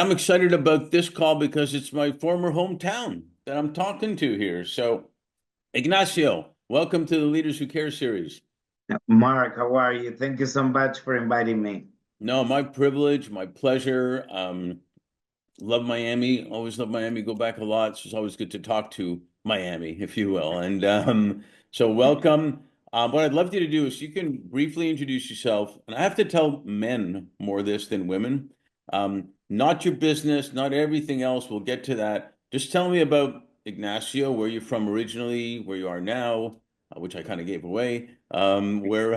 I'm excited about this call because it's my former hometown that I'm talking to here. So, Ignacio, welcome to the Leaders Who Care series. Mark, how are you? Thank you so much for inviting me. No, my privilege, my pleasure. Love Miami, always love Miami, go back a lot. So it's always good to talk to Miami, if you will. And so welcome. What I'd love you to do is you can briefly introduce yourself. And I have to tell men more this than women. Not your business, not everything else. We'll get to that. Just tell me about Ignacio, where you're from originally, where you are now, which I kind of gave away. Where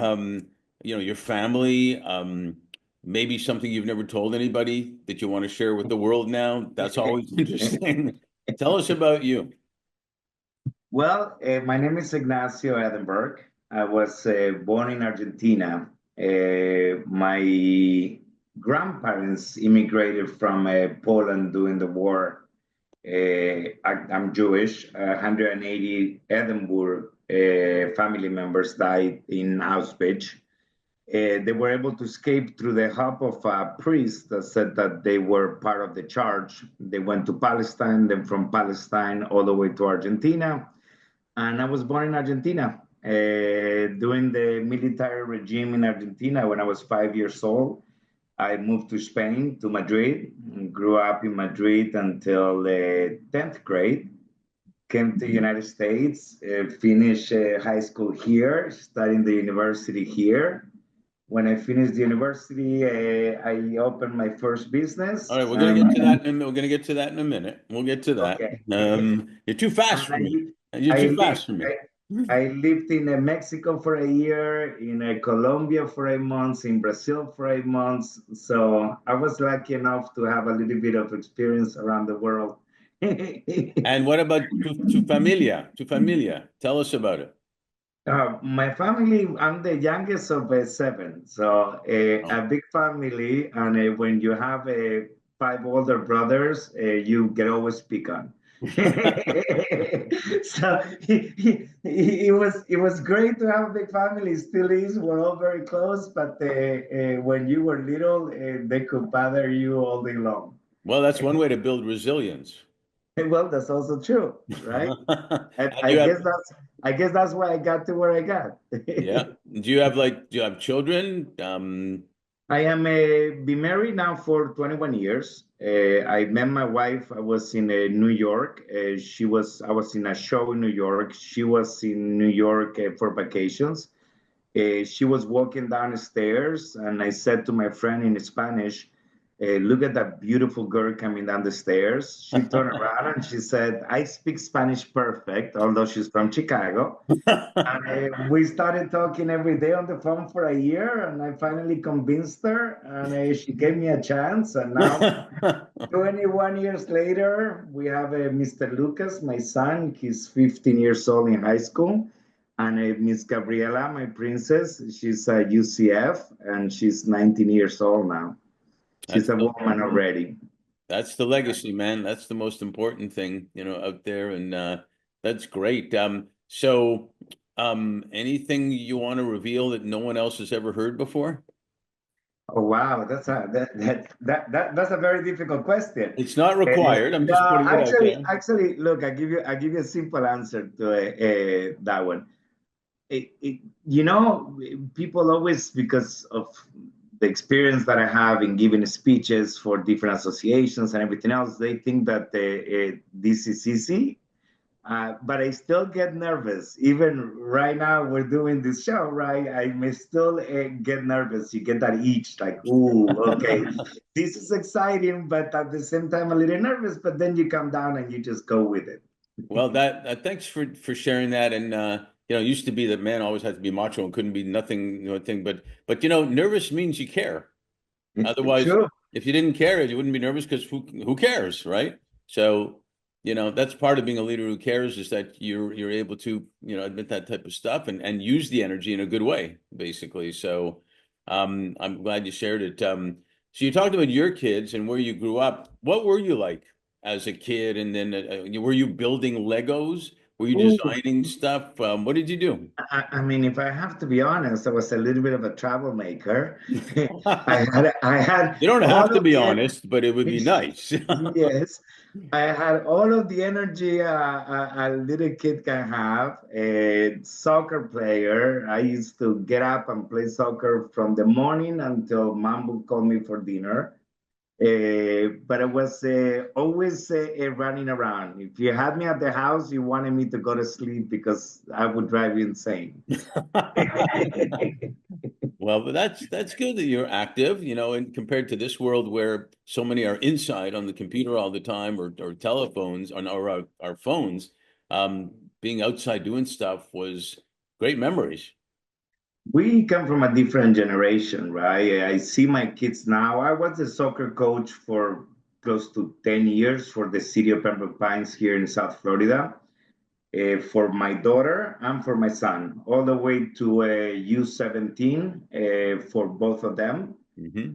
your family. Maybe something you've never told anybody that you want to share with the world now. That's always interesting. Tell us about you. Well, my name is Ignacio Edenburg. I was born in Argentina. My grandparents immigrated from Poland during the war. I'm Jewish. 180 Edinburgh family members died in Auschwitz. They were able to escape through the help of a priest that said that they were part of the charge. They went to Palestine, then from Palestine all the way to Argentina. And I was born in Argentina during the military regime in Argentina when I was 5 years old. I moved to Spain, to Madrid, and grew up in Madrid until 10th grade. Came to the United States, finished high school here, studying the university here. When I finished the university, I opened my first business. All right, we're gonna get to that in a, we're gonna get to that in a minute. We'll get to that. Okay. You're too fast And for me. You're I too lived, fast for me. I lived in Mexico for a year, in Colombia for 8 months, in Brazil for 8 months. So I was lucky enough to have a little bit of experience around the world. And what about tu familia? Tu familia. Tell us about it. My family, I'm the youngest of seven, so Oh. a big family. And when you have five older brothers, you get always pick on. So it was great to have a big family. It still is. We're all very close, but when you were little, they could bother you all day long. Well, that's one way to build resilience. Well, that's also true, right? I, And I you have, guess that's I guess that's why I got to where I got. yeah. Do you have children? I am been married now for 21 years. I met my wife. I was in New York. I was in a show in New York. She was in New York for vacations. She was walking down the stairs, and I said to my friend in Spanish, "Look at that beautiful girl coming down the stairs." She turned around and she said, "I speak Spanish perfect," although she's from Chicago. And we started talking every day on the phone for a year, and I finally convinced her, and she gave me a chance. And now, 21 years later, we have Mr. Lucas, my son. He's 15 years old in high school. And Miss Gabriela, my princess, she's a UCF, and she's 19 years old now. She's That's a woman already. That's the legacy, man. That's the most important thing, out there, and that's great. Anything you want to reveal that no one else has ever heard before? Oh wow, that's a very difficult question. It's not required. I'm just No, putting it out there. look, I give you a simple answer to that one. People always, because of the experience that I have in giving speeches for different associations and everything else, they think that this is easy. But I still get nervous. Even right now, we're doing this show, right? I may still get nervous. You get that itch, like, ooh, okay, this is exciting, but at the same time, a little nervous. But then you come down and you just go with it. Well, that thanks for sharing that. And it used to be that man always had to be macho and couldn't be nothing, thing. But nervous means you care. Otherwise, True. if you didn't care, you wouldn't be nervous because who cares, right? So, that's part of being a leader who cares is that you're able to, admit that type of stuff and use the energy in a good way, basically. So, I'm glad you shared it. So you talked about your kids and where you grew up. What were you like as a kid? And then were you building Legos? Were you Ooh, designing stuff? What did you do? I mean, if I have to be honest, I was a little bit of a troublemaker. I had You don't all have to of be the honest, but it would be nice. yes, I had all of the energy a little kid can have. A soccer player. I used to get up and play soccer from the morning until mom would call me for dinner. But I was always running around. If you had me at the house, you wanted me to go to sleep because I would drive you insane. Well, but that's good that you're active, and compared to this world where so many are inside on the computer all the time or telephones or our phones, being outside doing stuff was great memories. We come from a different generation, right? I see my kids now. I was a soccer coach for close to 10 years for the city of Pembroke Pines here in South Florida, for my daughter and for my son, all the way to U17 for both of them. Hmm.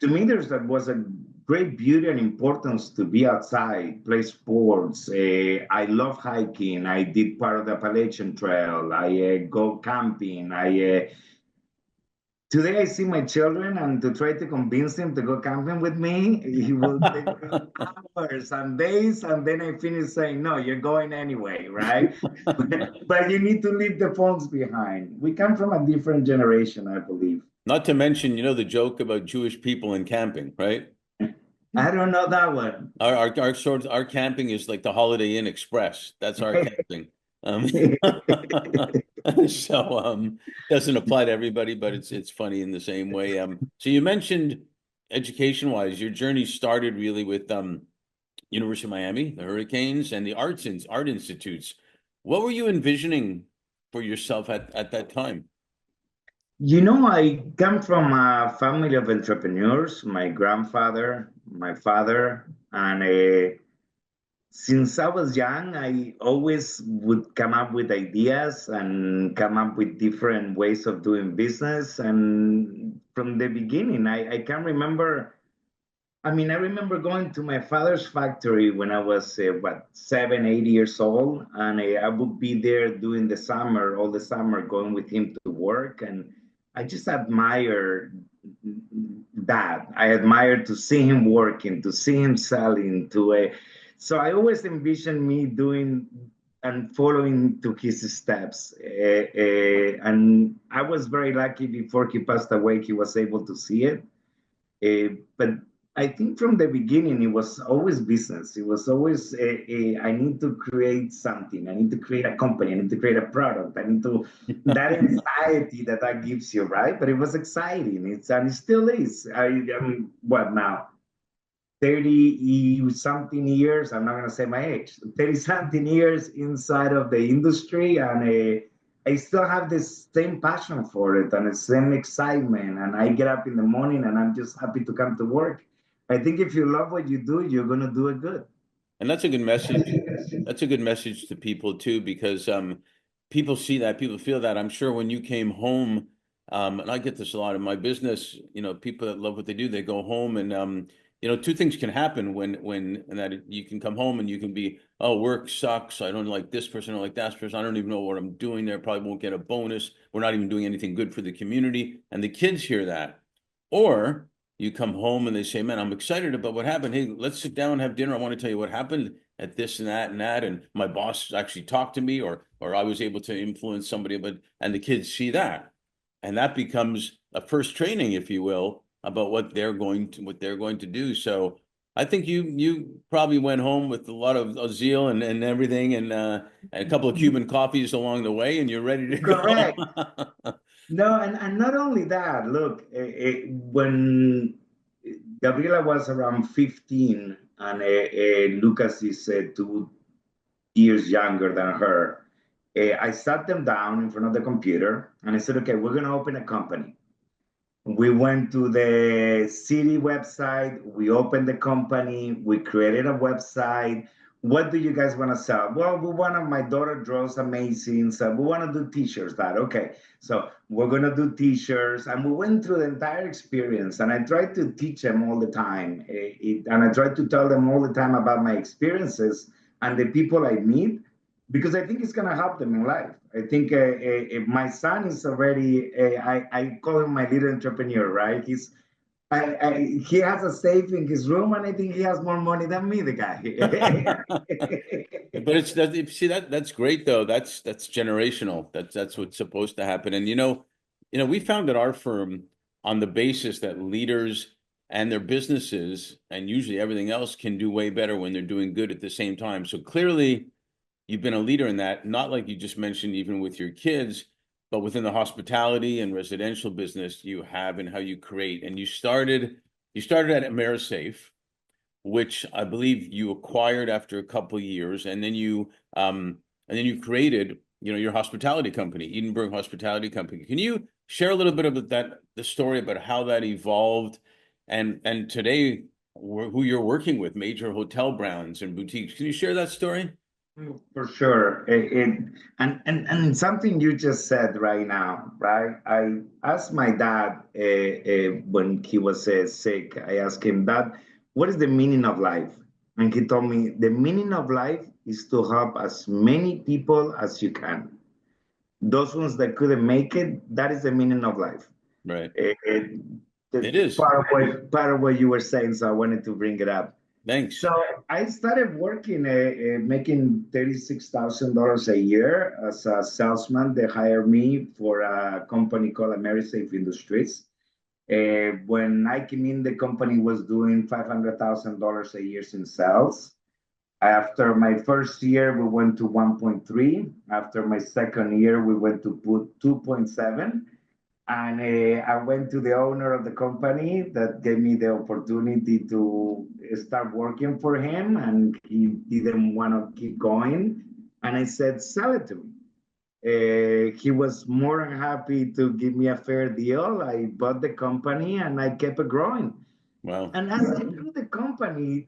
To me, that was a great beauty and importance to be outside, play sports. I love hiking. I did part of the Appalachian Trail. I go camping. I Today I see my children, and to try to convince him to go camping with me, he will take me hours and days, and then I finish saying, "No, you're going anyway, right?" But you need to leave the phones behind. We come from a different generation, I believe. Not to mention, the joke about Jewish people and camping, right? I don't know that one. Our camping is like the Holiday Inn Express. That's our camping. Um, doesn't apply to everybody, but it's funny in the same way. So you mentioned education wise, your journey started really with University of Miami, the Hurricanes, and the art institutes. What were you envisioning for yourself at that time? I come from a family of entrepreneurs. My grandfather, my father, and since I was young, I always would come up with ideas and come up with different ways of doing business. And from the beginning, I can remember. I mean, I remember going to my father's factory when I was, 7, 8 years old, and I would be there during the summer, all the summer, going with him to work. And I just admired that. I admired to see him working, to see him selling, so I always envisioned me doing and following to his steps. And I was very lucky before he passed away, he was able to see it. But I think from the beginning, it was always business. It was always, I need to create something. I need to create a company. I need to create a product. I need to, that anxiety that gives you, right? But it was exciting. And it still is. I'm, what now? 30 something years, I'm not going to say my age, 30 something years inside of the industry. And I still have this same passion for it and the same excitement. And I get up in the morning and I'm just happy to come to work. I think if you love what you do, you're going to do it good. And that's a good message. That's a good message to people too, because people see that, people feel that. I'm sure when you came home, and I get this a lot in my business, people that love what they do, they go home and two things can happen when and that you can come home and you can be, oh, work sucks. I don't like this person, I don't like that person. I don't even know what I'm doing there. Probably won't get a bonus. We're not even doing anything good for the community. And the kids hear that. Or you come home and they say, man, I'm excited about what happened. Hey, let's sit down and have dinner. I want to tell you what happened at this and that and that. And my boss actually talked to me, or I was able to influence somebody, and the kids see that. And that becomes a first training, if you will, about what they're going to do. So I think you probably went home with a lot of zeal and everything, and a couple of Cuban coffees along the way, and you're ready to go. Correct. No, and not only that, look, when Gabriela was around 15 and Lucas is 2 years younger than her, I sat them down in front of the computer and I said, okay, we're going to open a company. We went to the city website, we opened the company, we created a website. What do you guys want to sell? Well, we want to, my daughter draws amazing, so we want to do t-shirts. That okay. So we're gonna do t-shirts, and we went through the entire experience. And I tried to teach them all the time, and I tried to tell them all the time about my experiences and the people I meet. because I think it's going to help them in life. I think my son is already, I call him my little entrepreneur, right? He has a safe in his room, and I think he has more money than me, the guy. But it's that see that's great though. That's generational. That's what's supposed to happen. And we found at our firm on the basis that leaders and their businesses and usually everything else can do way better when they're doing good at the same time. So clearly you've been a leader in that, not like you just mentioned, even with your kids, but within the hospitality and residential business you have and how you create. And you started at AmeriSafe, which I believe you acquired after a couple of years, and then you created, your hospitality company, Edenburg Hospitality Company. Can you share a little bit of the story about how that evolved, and today who you're working with, major hotel brands and boutiques? Can you share that story? For sure. And something you just said right now, right? I asked my dad when he was sick, I asked him, Dad, what is the meaning of life? And he told me, the meaning of life is to help as many people as you can. Those ones that couldn't make it, that is the meaning of life. Right. Uh, It is. part of what you were saying, so I wanted to bring it up. Thanks. So I started working, making $36,000 a year as a salesman. They hired me for a company called AmeriSafe Industries. When I came in, the company was doing $500,000 a year in sales. After my first year, we went to 1.3. After my second year, we went to 2.7. And I went to the owner of the company that gave me the opportunity to start working for him, and he didn't want to keep going. And I said, sell it to me. He was more than happy to give me a fair deal. I bought the company and I kept it growing. Wow. And as I grew the company,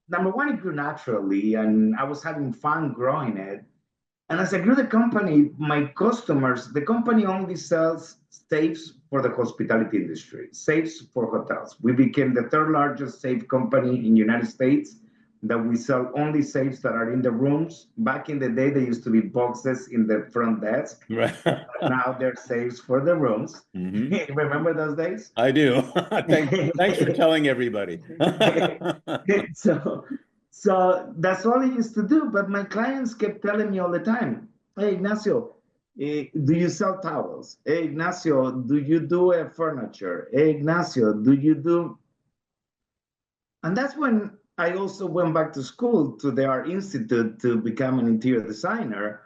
number one, it grew naturally, and I was having fun growing it. And as I grew the company, my customers, the company only sells safes for the hospitality industry, safes for hotels. We became the third largest safe company in the United States, that we sell only safes that are in the rooms. Back in the day, they used to be boxes in the front desk. Right. Now they're safes for the rooms. Remember those days? I do. Thanks for telling everybody. so so that's all I used to do. But my clients kept telling me all the time, hey, Ignacio, do you sell towels? Hey, Ignacio, do you do furniture? Hey, Ignacio, do you do... And that's when I also went back to school, to the Art Institute, to become an interior designer,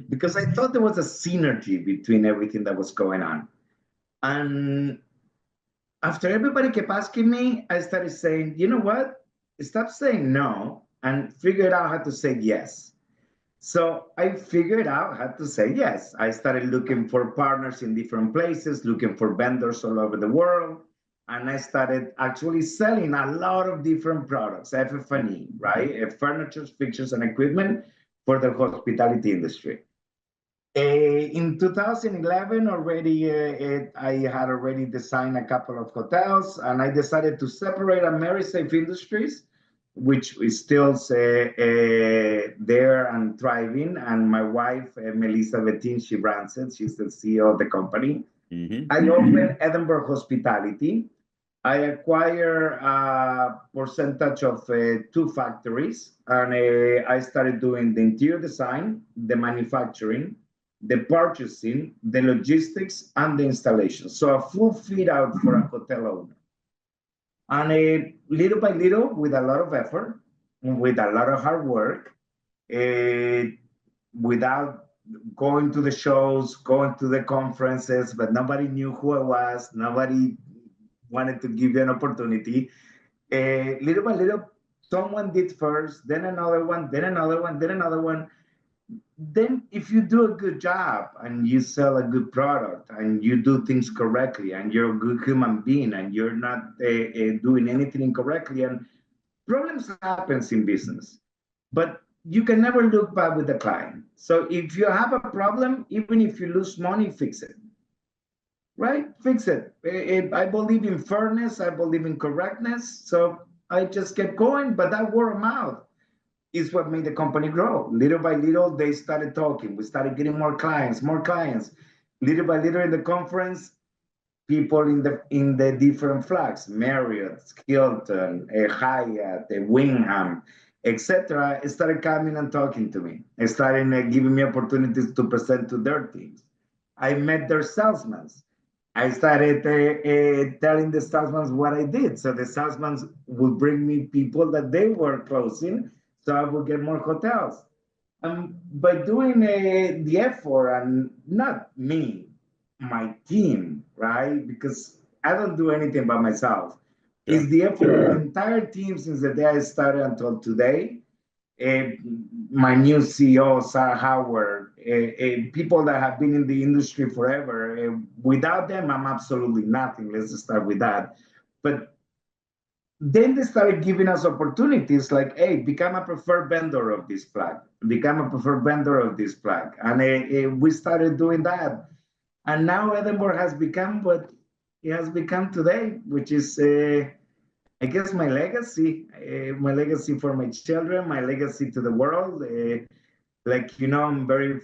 because I thought there was a synergy between everything that was going on. And after everybody kept asking me, I started saying, you know what? Stop saying no and figure out how to say yes. So I figured out how to say yes. I started looking for partners in different places, looking for vendors all over the world. And I started actually selling a lot of different products, FF&E, right? Furniture, fixtures, and equipment for the hospitality industry. In 2011, already, I had already designed a couple of hotels, and I decided to separate AmeriSafe Industries, which is still there and thriving. And my wife, Melissa Bettin, she runs it. She's the CEO of the company. I opened Edinburgh Hospitality. I acquire a percentage of two factories, and I started doing the interior design, the manufacturing, the purchasing, the logistics, and the installation. So a full fit out for a hotel owner. And little by little, with a lot of effort, with a lot of hard work, without going to the shows, going to the conferences, but nobody knew who I was. Nobody wanted to give you an opportunity. Little by little, someone did first, then another one, then another one, then another one. Then if you do a good job and you sell a good product and you do things correctly and you're a good human being and you're not doing anything incorrectly, and problems happens in business, but you can never look bad with the client. So if you have a problem, even if you lose money, fix it. Right? Fix it. I believe in fairness. I believe in correctness. So I just kept going, but that word of mouth. is what made the company grow. Little by little, they started talking. We started getting more clients, more clients. Little by little in the conference, people in the different flags, Marriott, Hilton, Hyatt, Wingham, etc., started coming and talking to me. They started giving me opportunities to present to their teams. I met their salesmen. I started telling the salesmen what I did. So the salesmen would bring me people that they were closing, so I would get more hotels. By doing the effort, and not me, my team, right? Because I don't do anything by myself. Sure. It's the effort of the entire team since the day I started until today. Uh, my new CEO, Sarah Howard, people that have been in the industry forever. Without them, I'm absolutely nothing. Let's just start with that. But then they started giving us opportunities like, hey, become a preferred vendor of this flag, become a preferred vendor of this flag. And we started doing that. And now Edinburgh has become what it has become today, which is, I guess, my legacy for my children, my legacy to the world. Like, I'm very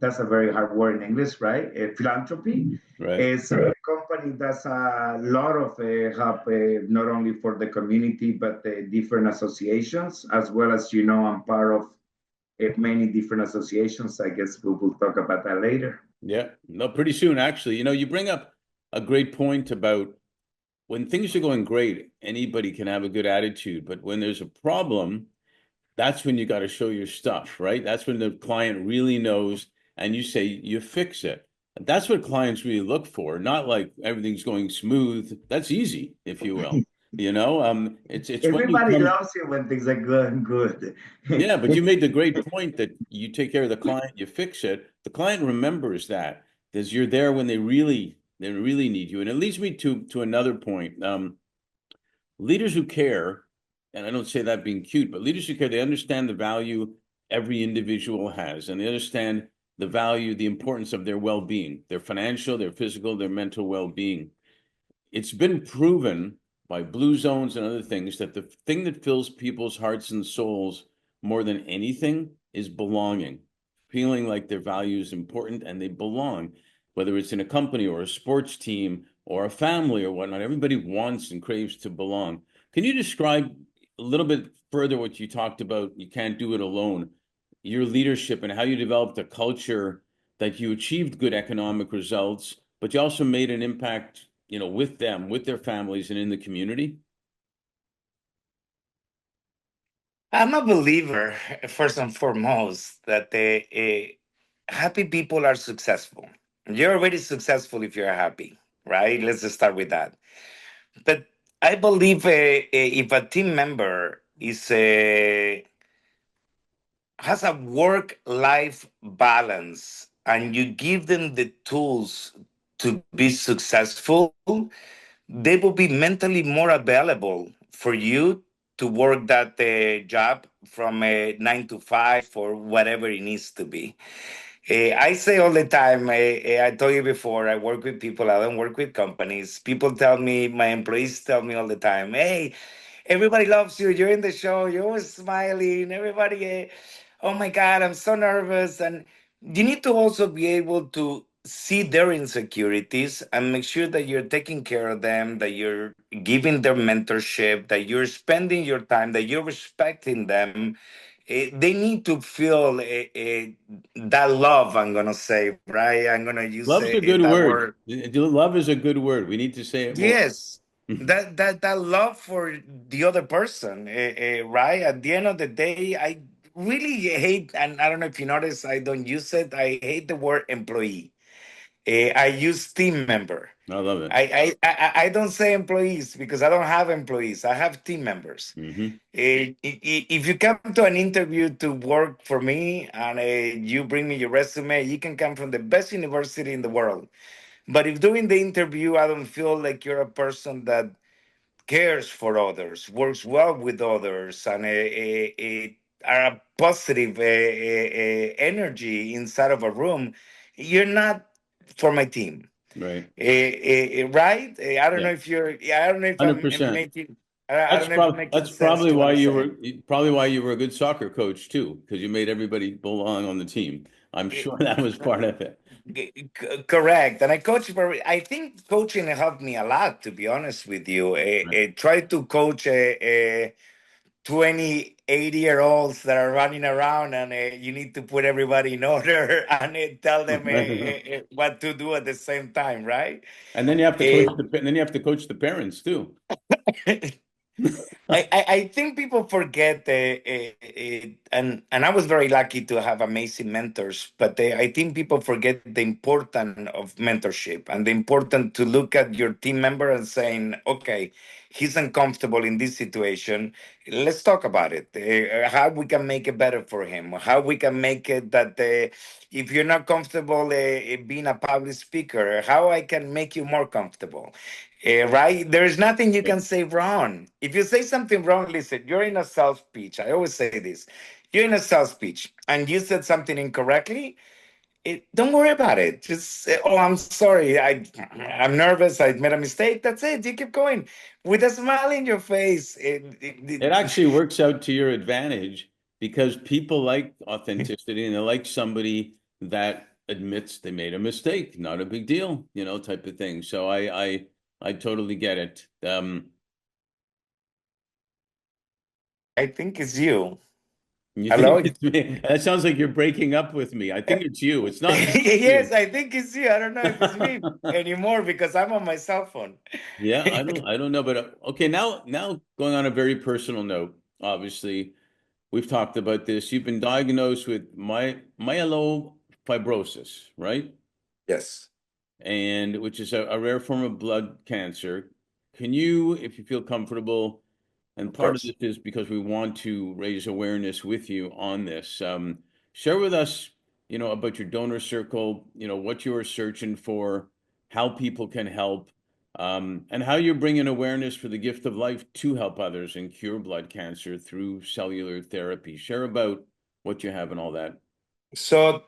that's a very hard word in English, right? Philanthropy. Right. So the company does a lot of help, not only for the community, but different associations, as well as, I'm part of many different associations. I guess we will talk about that later. Yeah. No, pretty soon, actually. You bring up a great point about when things are going great, anybody can have a good attitude. But when there's a problem, that's when you got to show your stuff, right? That's when the client really knows and you say you fix it. That's what clients really look for, not like everything's going smooth. That's easy, if you will. It's when you Everybody come. loves you when things are going good. Yeah, but you made the great point that you take care of the client, you fix it. The client remembers that because you're there when they really need you. And it leads me to another point. Leaders who care, and I don't say that being cute, but leaders who care, they understand the value every individual has, and they understand the value, the importance of their well-being, their financial, their physical, their mental well-being. It's been proven by blue zones and other things that the thing that fills people's hearts and souls more than anything is belonging, feeling like their value is important and they belong, whether it's in a company or a sports team or a family or whatnot. Everybody wants and craves to belong. Can you describe a little bit further what you talked about? You can't do it alone. Your leadership and how you developed a culture that you achieved good economic results, but you also made an impact, with them, with their families, and in the community. I'm a believer, first and foremost, that the happy people are successful. You're already successful if you're happy, right? Let's just start with that. But I believe if a team member is has a work-life balance and you give them the tools to be successful, they will be mentally more available for you to work that job from 9 to 5 or whatever it needs to be. I say all the time, I told you before, I work with people, I don't work with companies. People tell me, my employees tell me all the time, hey, everybody loves you. You're in the show. You're always smiling. Everybody, oh my God, I'm so nervous. And you need to also be able to see their insecurities and make sure that you're taking care of them, that you're giving them mentorship, that you're spending your time, that you're respecting them. They need to feel that love, I'm going to say, right? I'm going to use Love's a good that word. word. Love is a good word. We need to say it more. Yes, that love for the other person, right? At the end of the day, I really hate, and I don't know if you notice, I don't use it. I hate the word employee. I use team member. I love it. I don't say employees because I don't have employees. I have team members. Hmm. If you come to an interview to work for me and you bring me your resume, you can come from the best university in the world. But if during the interview I don't feel like you're a person that cares for others, works well with others, and are a positive energy inside of a room, you're not for my team. Right. Right? I don't Yeah. know if you're. I don't know if I'm 100%. making. I don't know if I'm making That's sense probably to what why I'm you saying. were a good soccer coach too, because you made everybody belong on the team. I'm sure that was part of it. Correct. And I coach for, I think coaching helped me a lot, to be honest with you. Right. Try to coach 20, 80 year olds that are running around, and you need to put everybody in order and tell them what to do at the same time, right? And then you have to Uh, coach the parents too. I think people forget, and I was very lucky to have amazing mentors, but I think people forget the importance of mentorship and the importance to look at your team member and saying, okay, he's uncomfortable in this situation. Let's talk about it. How we can make it better for him. How we can make it that if you're not comfortable being a public speaker, how I can make you more comfortable. Right? There's nothing you can say wrong. If you say something wrong, listen, you're in a sales pitch. I always say this. You're in a sales pitch and you said something incorrectly. Don't worry about it. Just say, oh, I'm sorry. I'm nervous. I made a mistake. That's it. You keep going with a smile in your face. It actually works out to your advantage because people like authenticity and they like somebody that admits they made a mistake, not a big deal, type of thing. So I totally get it. I think it's you. You think Hello? it's me? That sounds like you're breaking up with me. I think it's you. It's not me. It's Yes, you. I think it's you. I don't know if it's me anymore because I'm on my cell phone. Yeah, I don't know, but okay, now going on a very personal note, obviously, we've talked about this. You've been diagnosed with myelofibrosis, right? Yes, And which is a rare form of blood cancer. Can you, if you feel comfortable, and of part of course. this is because we want to raise awareness with you on this, share with us, about your donor circle, what you are searching for, how people can help, and how you're bringing awareness for the gift of life to help others and cure blood cancer through cellular therapy. Share about what you have and all that. So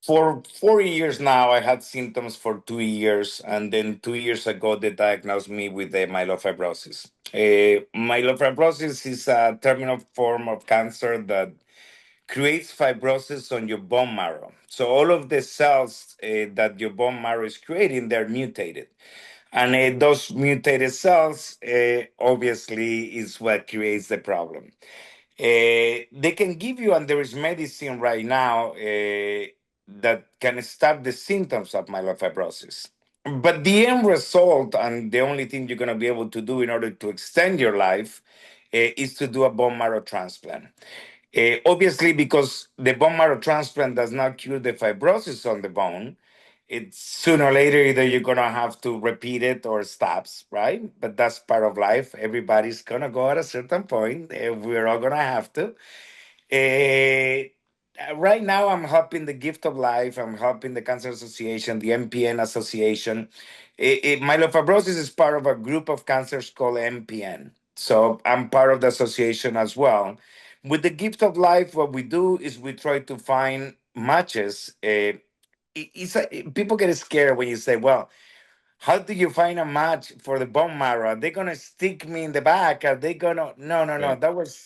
for 4 years now, I had symptoms for 2 years, and then 2 years ago, they diagnosed me with myelofibrosis. Myelofibrosis is a terminal form of cancer that creates fibrosis on your bone marrow. So all of the cells that your bone marrow is creating, they're mutated. And those mutated cells, obviously, is what creates the problem. They can give you, and there is medicine right now that can stop the symptoms of myelofibrosis. But the end result, and the only thing you're going to be able to do in order to extend your life, is to do a bone marrow transplant. Obviously, because the bone marrow transplant does not cure the fibrosis on the bone, it's sooner or later either you're gonna have to repeat it or stops, right? But that's part of life. Everybody's gonna go at a certain point. We're all gonna have to. Right now, I'm helping the Gift of Life. I'm helping the Cancer Association, the MPN Association. Myelofibrosis is part of a group of cancers called MPN. So I'm part of the association as well. With the Gift of Life, what we do is we try to find matches. People get scared when you say, well, how do you find a match for the bone marrow? Are they gonna stick me in the back? Are they gonna no, no, no. Right.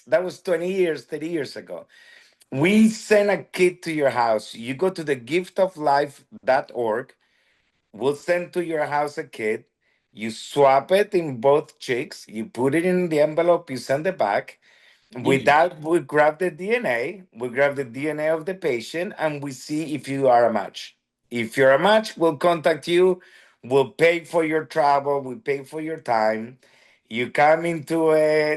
That was 20 years, 30 years ago. We send a kit to your house. You go to the giftoflife.org. We'll send to your house a kit. You swap it in both cheeks. You put it in the envelope. You send it back. With Easy. that, we grab the DNA. We grab the DNA of the patient, and we see if you are a match. If you're a match, we'll contact you. We'll pay for your travel. We pay for your time. You come into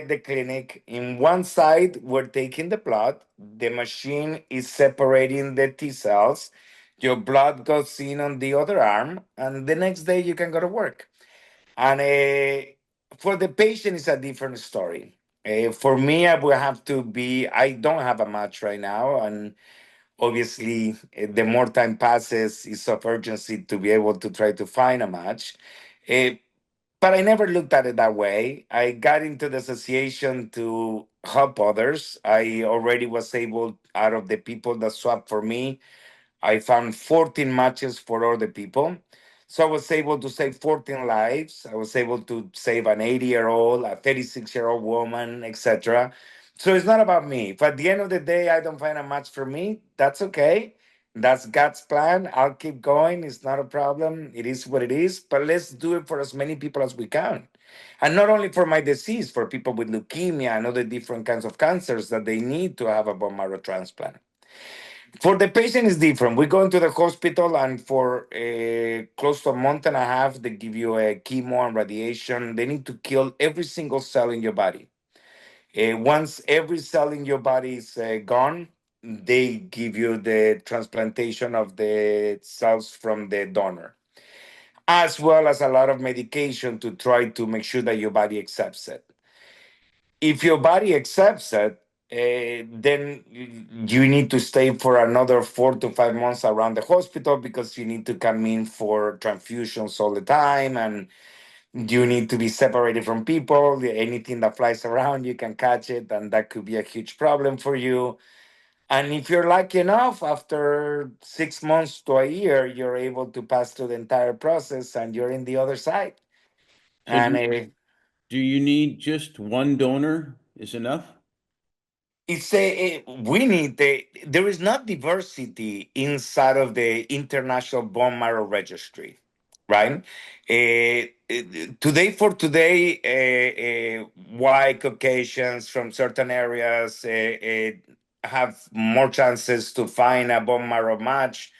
the clinic. In one side, we're taking the blood. The machine is separating the T cells. Your blood goes in on the other arm, and the next day you can go to work. And for the patient, it's a different story. For me, I will have to be, I don't have a match right now. And obviously, the more time passes, it's of urgency to be able to try to find a match. Uh, but I never looked at it that way. I got into the association to help others. I already was able, out of the people that swapped for me, I found 14 matches for other people. So I was able to save 14 lives. I was able to save an 80-year-old, a 36-year-old woman, etc. So it's not about me. If at the end of the day I don't find a match for me, that's okay. That's God's plan. I'll keep going. It's not a problem. It is what it is. But let's do it for as many people as we can. And not only for my disease, for people with leukemia and other different kinds of cancers that they need to have a bone marrow transplant. For the patient, it's different. We go into the hospital, and for close to a month and a half, they give you a chemo and radiation. They need to kill every single cell in your body. Once every cell in your body is gone, they give you the transplantation of the cells from the donor, as well as a lot of medication to try to make sure that your body accepts it. If your body accepts it, then you need to stay for another 4 to 5 months around the hospital because you need to come in for transfusions all the time, and you need to be separated from people. Anything that flies around, you can catch it, and that could be a huge problem for you. And if you're lucky enough, after 6 months to a year, you're able to pass through the entire process and you're in the other side. So And do you need just one donor is enough? it's a we need there is not diversity inside of the International Bone Marrow Registry, right? Today for today, white Caucasians from certain areas have more chances to find a bone marrow match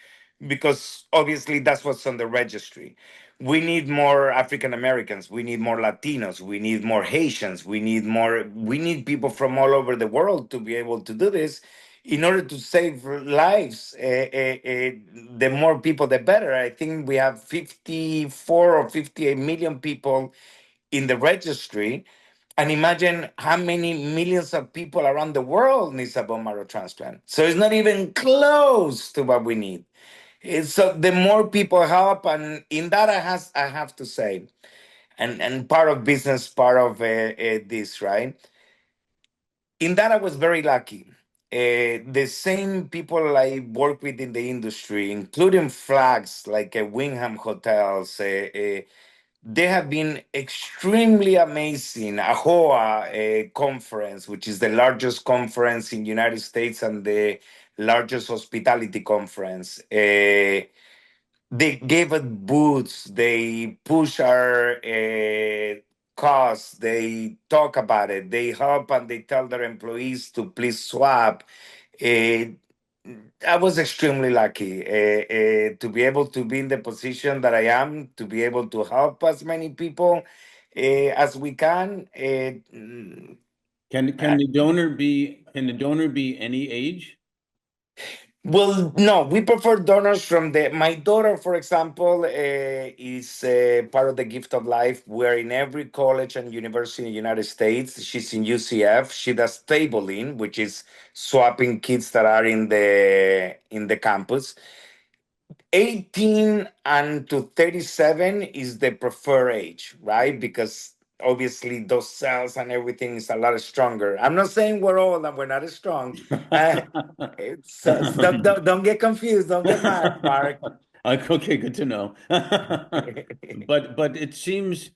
because obviously that's what's on the registry. We need more African Americans, we need more Latinos, we need more Haitians, we need people from all over the world to be able to do this in order to save lives. The more people the better. I think we have 54 or 58 million people in the registry, and imagine how many millions of people around the world needs a bone marrow transplant. So it's not even close to what we need. So the more people help, and in that I have to say, and part of business, part of this, right? In that I was very lucky. The same people I work with in the industry, including flags like Wingham Hotels, they have been extremely amazing. AHOA conference, which is the largest conference in the United States and the largest hospitality conference. They gave us booths, they push our costs, they talk about it, they help and they tell their employees to please swap. Uh, I was extremely lucky to be able to be in the position that I am, to be able to help as many people as we can. Can the donor be any age? Well, no, we prefer donors from the. My daughter, for example, is part of the Gift of Life. We're in every college and university in the United States. She's in UCF. She does tabling, which is swapping kids that are in the campus. 18 and to 37 is the preferred age, right? Because obviously those cells and everything is a lot stronger. I'm not saying we're old and we're not as strong. Uh, don't get confused. Don't get mad, Mark. Okay, good to know. But it seems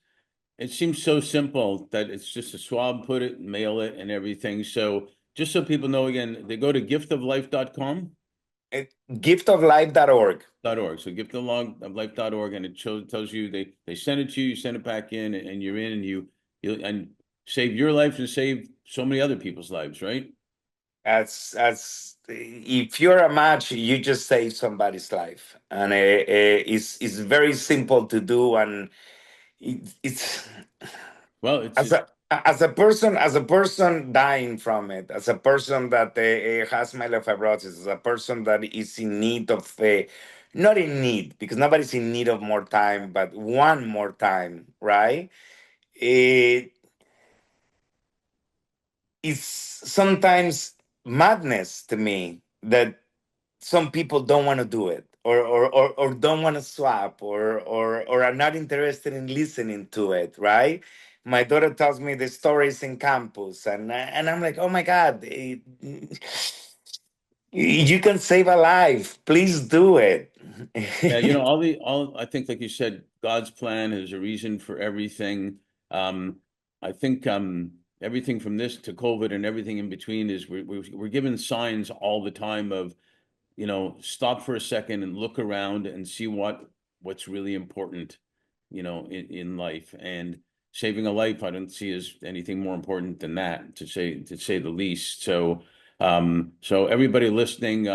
so simple that it's just a swab, put it, mail it, and everything. So just so people know again, they go to giftoflife.com. Giftoflife.org. .org. So giftoflife.org, and it tells you they send it to you, you send it back in, and you're in, and you and save your life and save so many other people's lives, right? As if you're a match, you just save somebody's life, and it's very simple to do, and it's Well, as a person dying from it, as a person that has myelofibrosis, as a person that is in need of not in need because nobody's in need of more time, but one more time, right? It is sometimes madness to me that some people don't want to do it, or don't want to swap, or are not interested in listening to it, right? My daughter tells me the stories in campus, and I'm like, oh my God, You can save a life. Please do it. Yeah, all I think, like you said, God's plan is a reason for everything. I think everything from this to COVID and everything in between is we're given signs all the time of, stop for a second and look around and see what's really important, in life. And saving a life, I don't see as anything more important than that, to say the least. So everybody listening,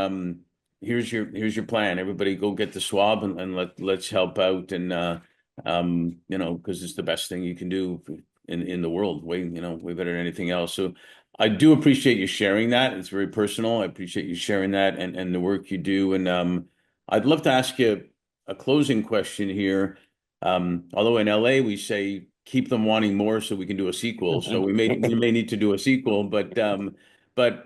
here's your plan. Everybody go get the swab, and let's help out, and because it's the best thing you can do in the world, way better than anything else. So I do appreciate you sharing that. It's very personal. I appreciate you sharing that, and the work you do. And I'd love to ask you a closing question here. Although in LA we say keep them wanting more so we can do a sequel. So we may need to do a sequel, but the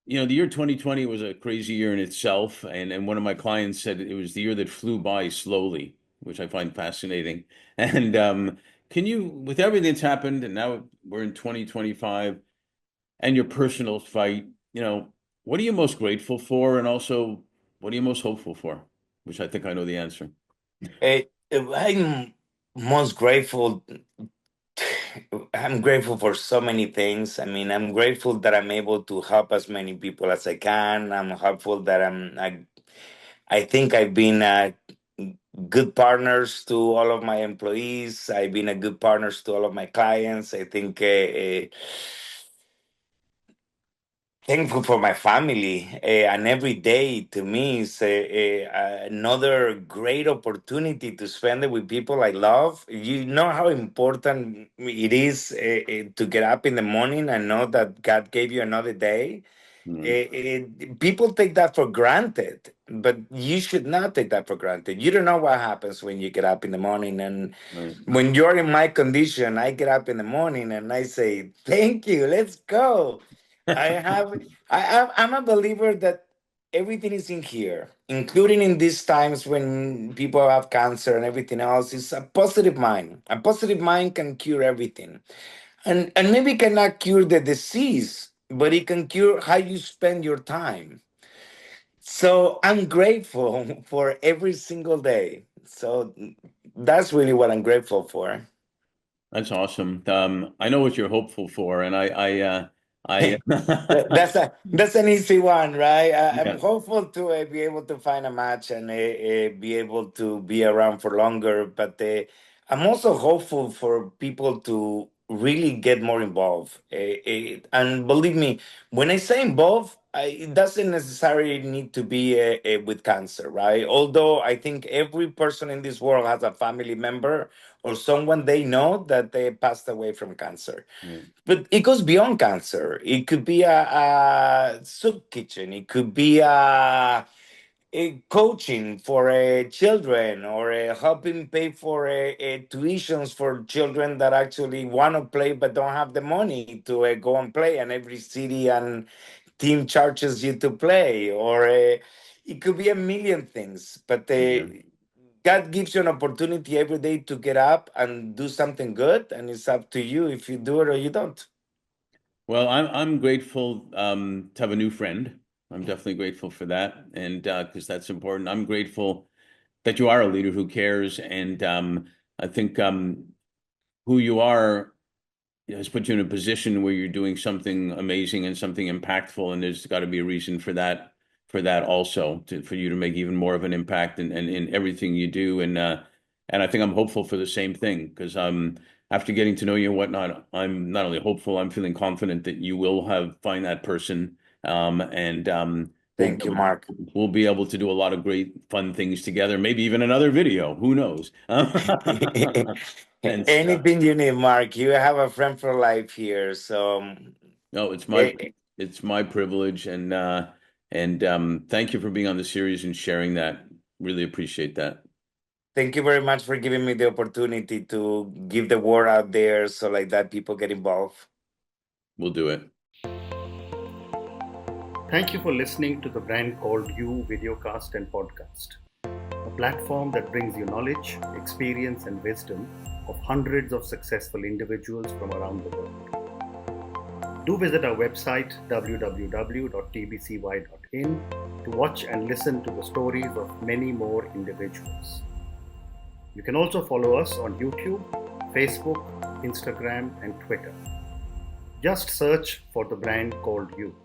year 2020 was a crazy year in itself, and one of my clients said it was the year that flew by slowly, which I find fascinating. And can you, with everything that's happened, and now we're in 2025, and your personal fight, what are you most grateful for, and also what are you most hopeful for? Which I think I know the answer. I'm most grateful. I'm grateful for so many things. I mean, I'm grateful that I'm able to help as many people as I can. I'm hopeful that I think I've been good partners to all of my employees. I've been a good partners to all of my clients. I think thankful for my family, and every day to me is another great opportunity to spend it with people I love. You know how important it is to get up in the morning and know that God gave you another day. People take that for granted, but you should not take that for granted. You don't know what happens when you get up in the morning. And Right. when you're in my condition, I get up in the morning and I say, "Thank you, let's go." I'm a believer that everything is in here, including in these times when people have cancer and everything else. Is a positive mind. A positive mind can cure everything, and maybe cannot cure the disease, but it can cure how you spend your time. So I'm grateful for every single day. So that's really what I'm grateful for. That's awesome. I know what you're hopeful for, and I That's an easy one, right? I'm yeah, hopeful to be able to find a match and be able to be around for longer. But I'm also hopeful for people to really get more involved. And believe me, when I say involved, it doesn't necessarily need to be with cancer, right? Although I think every person in this world has a family member or someone they know that they passed away from cancer. right. But it goes beyond cancer. It could be a soup kitchen. It could be a coaching for children, or helping pay for tuitions for children that actually want to play but don't have the money to go and play. And every city and team charges you to play. Or it could be a million things. But Yeah. God gives you an opportunity every day to get up and do something good, and it's up to you if you do it or you don't. Well, I'm grateful to have a new friend. I'm definitely grateful for that, and because that's important. I'm grateful that you are a leader who cares, and I think who you are has put you in a position where you're doing something amazing and something impactful, and there's got to be a reason for that also, for you to make even more of an impact in everything you do. And I think I'm hopeful for the same thing, because after getting to know you and whatnot, I'm not only hopeful, I'm feeling confident that you will find that person, and we'll Thank you, Mark. we'll be able to do a lot of great fun things together, maybe even another video, who knows. And stuff. Anything you need, Mark. You have a friend for life here. So, No, it's my eh, it's my privilege, and thank you for being on the series and sharing that. Really appreciate that. thank you very much for giving me the opportunity to give the word out there so like that people get involved. We'll do it. Thank you for listening to the brand called You Videocast and Podcast, a platform that brings you knowledge, experience, and wisdom of hundreds of successful individuals from around the world. Do visit our website www.tbcy.in to watch and listen to the stories of many more individuals. You can also follow us on YouTube, Facebook, Instagram, and Twitter. Just search for the brand called You.